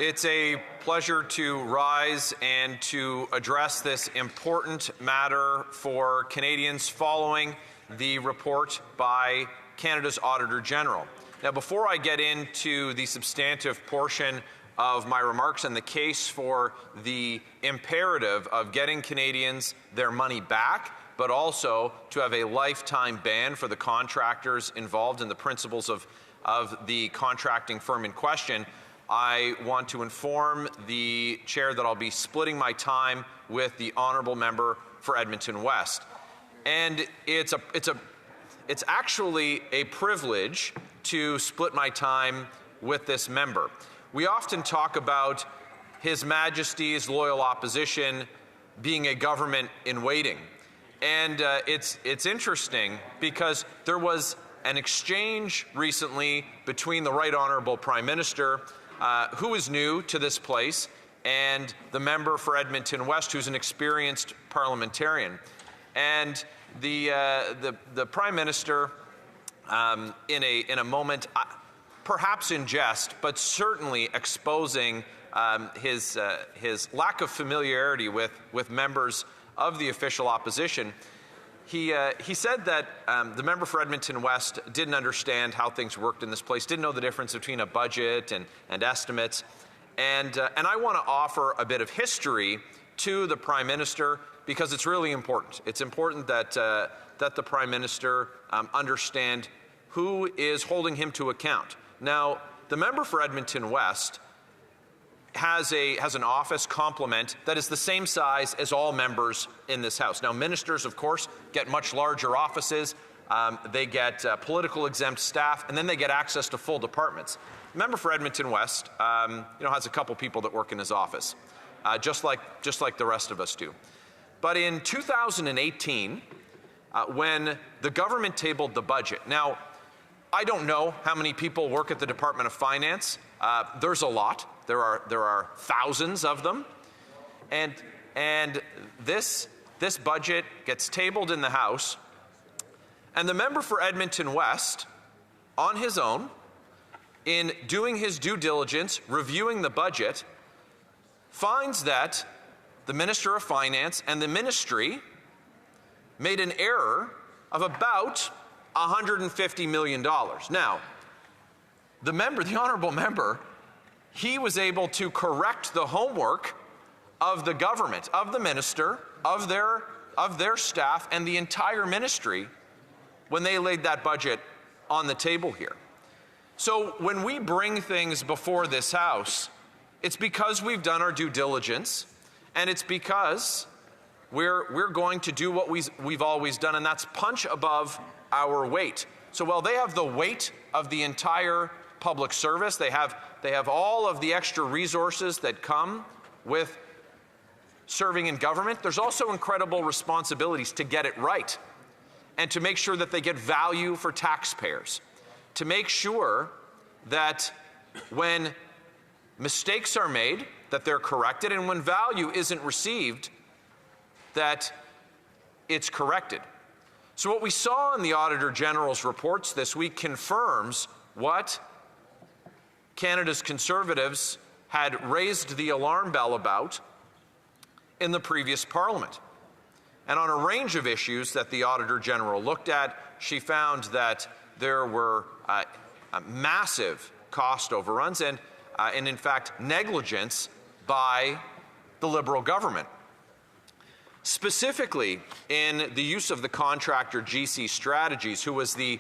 It's a pleasure to rise and to address this important matter for Canadians following the report by Canada's Auditor General. Now, before I get into the substantive portion of my remarks and the case for the imperative of getting Canadians their money back, but also to have a lifetime ban for the contractors involved in the principles of the contracting firm in question, I want to inform the chair that I'll be splitting my time with the honourable member for Edmonton West. And it's actually a privilege to split my time with this member. We often talk about His Majesty's loyal opposition being a government in waiting. And it's interesting because there was an exchange recently between the Right Honourable Prime Minister, who is new to this place, and the member for Edmonton West, who's an experienced parliamentarian. And the Prime Minister, in a moment, perhaps in jest, but certainly exposing his lack of familiarity with members of the official opposition, he said that the member for Edmonton West didn't understand how things worked in this place, didn't know the difference between a budget and estimates. And I want to offer a bit of history to the Prime Minister because it's really important. It's important that the Prime Minister understand who is holding him to account. Now, the member for Edmonton West has an office complement that is the same size as all members in this House. Now, ministers, of course, get much larger offices. They get political exempt staff, and then they get access to full departments. The member for Edmonton West, has a couple people that work in his office, just like the rest of us do. But in 2018, when the government tabled the budget, now, I don't know how many people work at the Department of Finance. There's a lot. There are thousands of them, and this budget gets tabled in the House, and the member for Edmonton West, on his own, in doing his due diligence, reviewing the budget, finds that the Minister of Finance and the Ministry made an error of about $150 million. Now, the honourable member, he was able to correct the homework of the government, of the minister, of their staff, and the entire ministry when they laid that budget on the table here. So when we bring things before this House, it's because we've done our due diligence, and it's because we're going to do what we've always done, and that's punch above our weight. So while they have the weight of the entire public service, they have all of the extra resources that come with serving in government, there's also incredible responsibilities to get it right and to make sure that they get value for taxpayers, to make sure that when mistakes are made, that they're corrected, and when value isn't received, that it's corrected. So what we saw in the Auditor General's reports this week confirms what Canada's Conservatives had raised the alarm bell about in the previous Parliament. And on a range of issues that the Auditor General looked at, she found that there were massive cost overruns and in fact, negligence by the Liberal government. Specifically, in the use of the contractor GC Strategies, who was the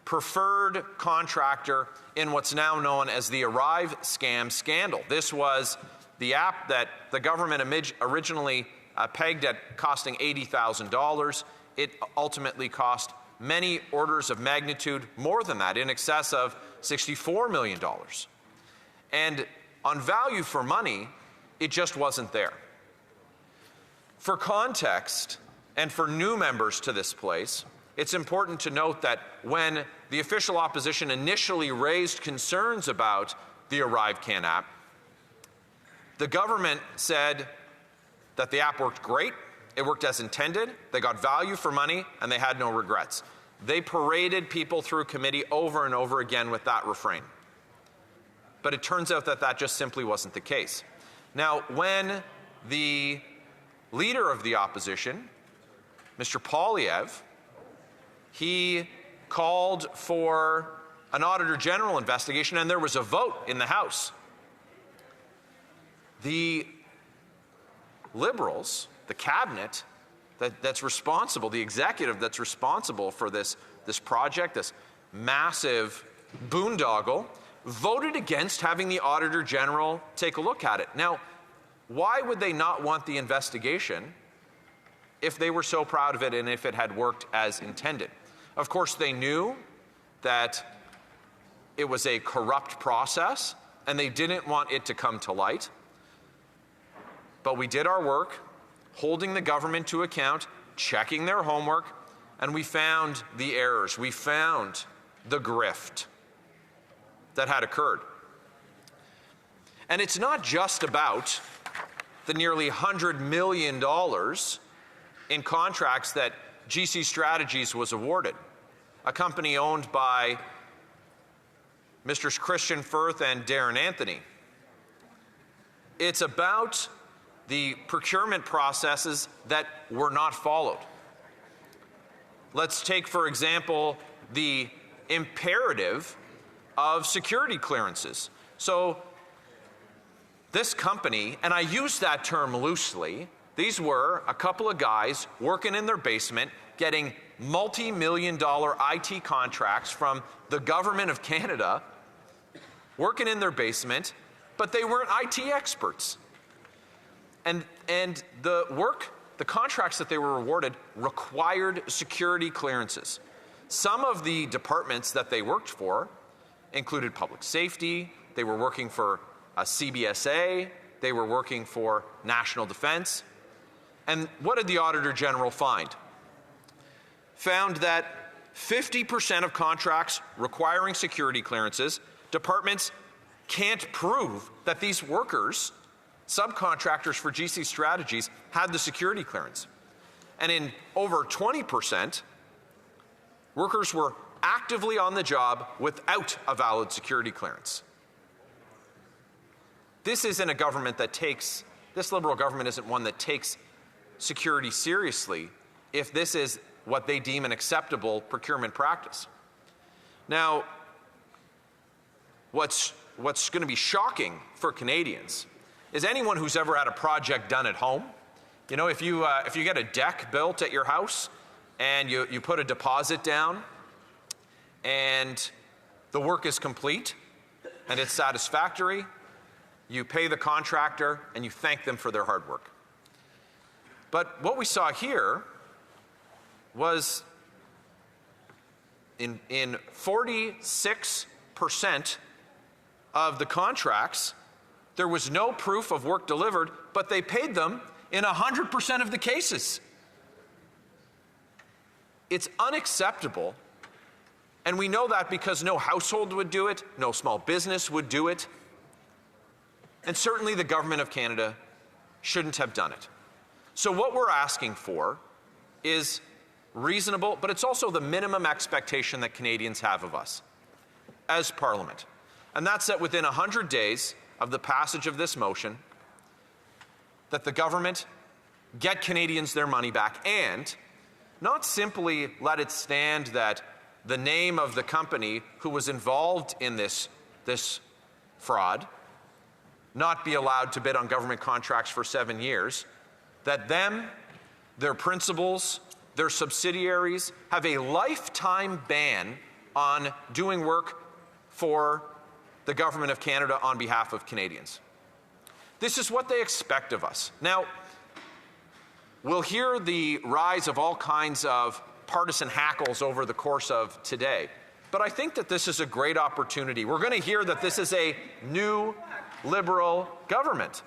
preferred contractor in what's now known as the ArriveCan scandal. This was the app that the government originally pegged at costing $80,000. It ultimately cost many orders of magnitude more than that, in excess of $64 million. And on value for money, it just wasn't there. For context, and for new members to this place, it's important to note that when the official opposition initially raised concerns about the ArriveCan app, the government said that the app worked great, it worked as intended, they got value for money, and they had no regrets. They paraded people through committee over and over again with that refrain. But it turns out that that just simply wasn't the case. Now, when the leader of the opposition, Mr. Poilievre, he called for an Auditor General investigation, and there was a vote in the House. The Liberals, the cabinet that's responsible, the executive that's responsible for this project, this massive boondoggle, voted against having the Auditor General take a look at it. Now, why would they not want the investigation if they were so proud of it and if it had worked as intended? Of course, they knew that it was a corrupt process and they didn't want it to come to light. But we did our work, holding the government to account, checking their homework, and we found the errors. We found the grift that had occurred. And it's not just about the nearly $100 million in contracts that GC Strategies was awarded, a company owned by Mr. Christian Firth and Darren Anthony. It's about the procurement processes that were not followed. Let's take, for example, the imperative of security clearances. So this company, and I use that term loosely, these were a couple of guys working in their basement getting multi-million-dollar IT contracts from the government of Canada, working in their basement, but they weren't IT experts. And the contracts that they were awarded required security clearances. Some of the departments that they worked for included public safety, they were working for CBSA, they were working for national defense. And what did the Auditor General find? Found that 50% of contracts requiring security clearances, departments can't prove that these workers, subcontractors for GC Strategies, had the security clearance. And in over 20%, workers were actively on the job without a valid security clearance. This isn't a government that takes, this Liberal government isn't one that takes security seriously if this is what they deem an acceptable procurement practice. Now, what's going to be shocking for Canadians is anyone who's ever had a project done at home. You know, if you get a deck built at your house and you put a deposit down and the work is complete and it's satisfactory, you pay the contractor and you thank them for their hard work. But what we saw here was in 46% of the contracts, there was no proof of work delivered, but they paid them in 100% of the cases. It's unacceptable, and we know that because no household would do it, no small business would do it, and certainly the Government of Canada shouldn't have done it. So what we're asking for is reasonable, but it's also the minimum expectation that Canadians have of us as Parliament. And that's that within 100 days of the passage of this motion, that the government get Canadians their money back and not simply let it stand that the name of the company who was involved in this fraud not be allowed to bid on government contracts for 7 years, that them, their principals, their subsidiaries have a lifetime ban on doing work for the Government of Canada on behalf of Canadians. This is what they expect of us. Now, we'll hear the rise of all kinds of partisan hackles over the course of today, but I think that this is a great opportunity. We're going to hear that this is a new Liberal government.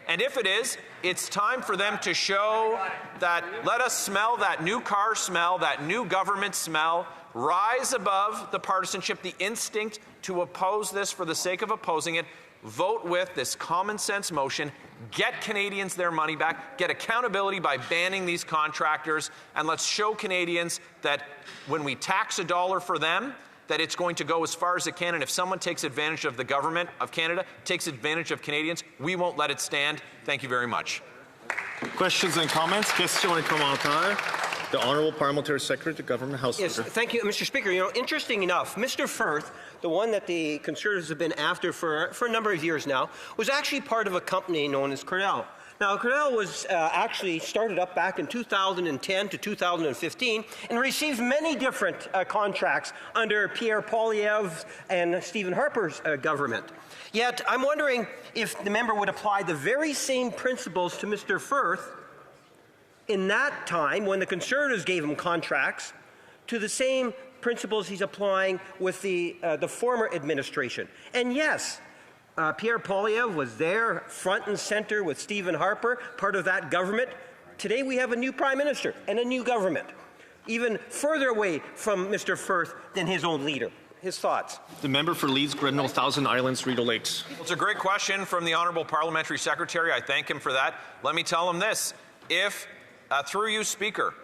And if it is, it's time for them to show that, let us smell that new car smell, that new government smell, rise above the partisanship, the instinct to oppose this for the sake of opposing it, vote with this common sense motion, get Canadians their money back, get accountability by banning these contractors, and let's show Canadians that when we tax $1 for them, that it's going to go as far as it can, and if someone takes advantage of the government of Canada, takes advantage of Canadians, we won't let it stand. Thank you very much. Questions and comments? Questions et commentaires. The Honourable Parliamentary Secretary to Government House Yes, Leader. thank you, Mr. Speaker. You know, interesting enough, Mr. Firth, the one that the Conservatives have been after for a number of years now, was actually part of a company known as Cordell. Now, Cordell was actually started up back in 2010 to 2015 and received many different contracts under Pierre Poilievre's and Stephen Harper's government. Yet, I'm wondering if the member would apply the very same principles to Mr. Firth in that time when the Conservatives gave him contracts to the same principles he's applying with the former administration. And yes, Pierre Poilievre was there front and center with Stephen Harper, part of that government. Today we have a new Prime Minister and a new government, even further away from Mr. Firth than his own leader. His thoughts. The member for Leeds, Grenville, Thousand Islands, Rideau Lakes. Well, it's a great question from the Honourable Parliamentary Secretary. I thank him for that. Let me tell him this. If, through you, Speaker,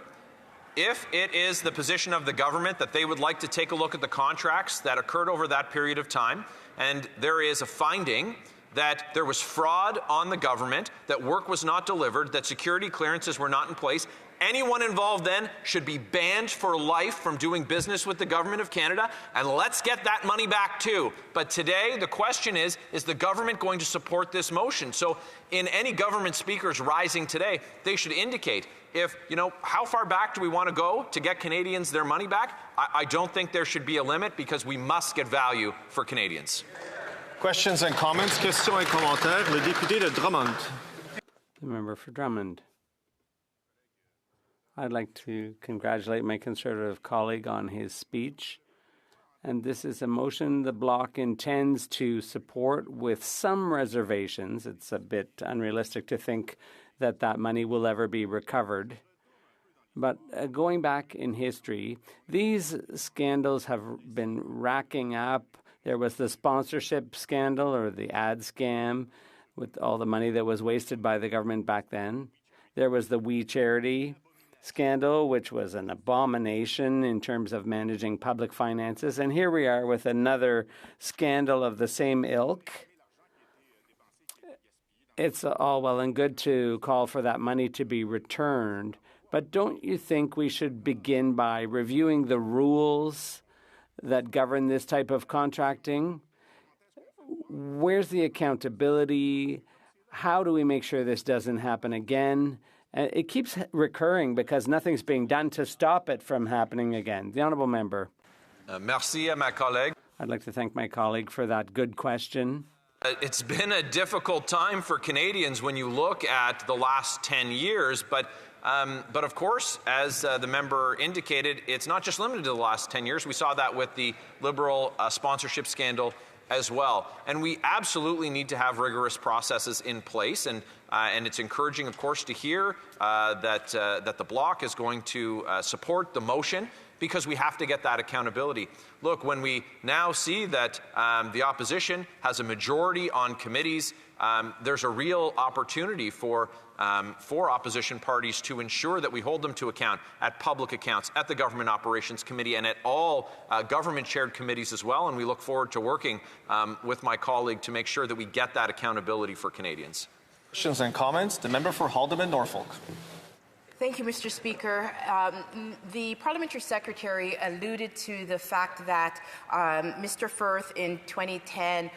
if it is the position of the government that they would like to take a look at the contracts that occurred over that period of time, and there is a finding that there was fraud on the government, that work was not delivered, that security clearances were not in place, anyone involved then should be banned for life from doing business with the government of Canada, and let's get that money back too. But today, the question is the government going to support this motion? So in any government speakers rising today, they should indicate if, how far back do we want to go to get Canadians their money back? I don't think there should be a limit because we must get value for Canadians. Questions and comments? Questions et commentaires. Le député de Drummond. The member for Drummond. I'd like to congratulate my Conservative colleague on his speech. And this is a motion the Bloc intends to support with some reservations. It's a bit unrealistic to think that that money will ever be recovered. But going back in history, these scandals have been racking up. There was the sponsorship scandal or the ad scam with all the money that was wasted by the government back then. There was the We Charity scandal, which was an abomination in terms of managing public finances. And here we are with another scandal of the same ilk. It's all well and good to call for that money to be returned, but don't you think we should begin by reviewing the rules that govern this type of contracting? Where's the accountability? How do we make sure this doesn't happen again? It keeps recurring because nothing's being done to stop it from happening again. The Honourable Member. Merci à ma collègue. I'd like to thank my colleague for that good question. It's been a difficult time for Canadians when you look at the last 10 years, but of course, as the member indicated, it's not just limited to the last 10 years. We saw that with the Liberal sponsorship scandal as well. And we absolutely need to have rigorous processes in place. And it's encouraging, of course, to hear that the Bloc is going to support the motion because we have to get that accountability. Look, when we now see that the opposition has a majority on committees, there's a real opportunity for opposition parties to ensure that we hold them to account at public accounts, at the Government Operations Committee, and at all government-chaired committees as well. And we look forward to working with my colleague to make sure that we get that accountability for Canadians. Questions and comments? The member for Haldimand, Norfolk. Thank you, Mr. Speaker. The Parliamentary Secretary alluded to the fact that Mr. Firth in 2010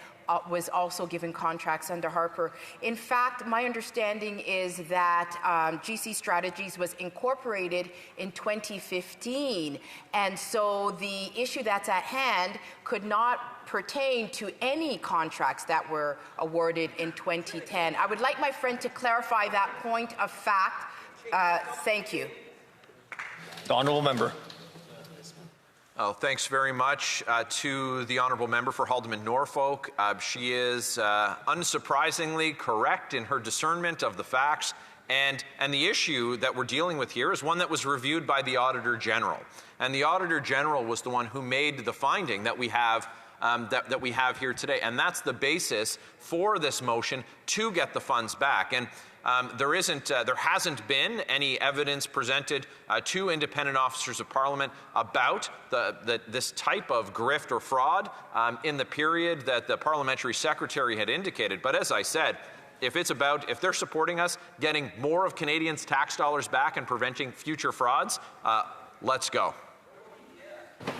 was also given contracts under Harper. In fact, my understanding is that GC Strategies was incorporated in 2015, and so the issue that's at hand could not pertain to any contracts that were awarded in 2010. I would like my friend to clarify that point of fact. Thank you. The Honourable Member. Oh, thanks very much to the Honourable Member for Haldimand, Norfolk. She is unsurprisingly correct in her discernment of the facts, and the issue that we're dealing with here is one that was reviewed by the Auditor General. And the Auditor General was the one who made the finding that we have that we have here today. And that's the basis for this motion to get the funds back. And there hasn't been any evidence presented to independent officers of Parliament about this type of grift or fraud in the period that the Parliamentary Secretary had indicated. But as I said, if they're supporting us getting more of Canadians' tax dollars back and preventing future frauds, let's go.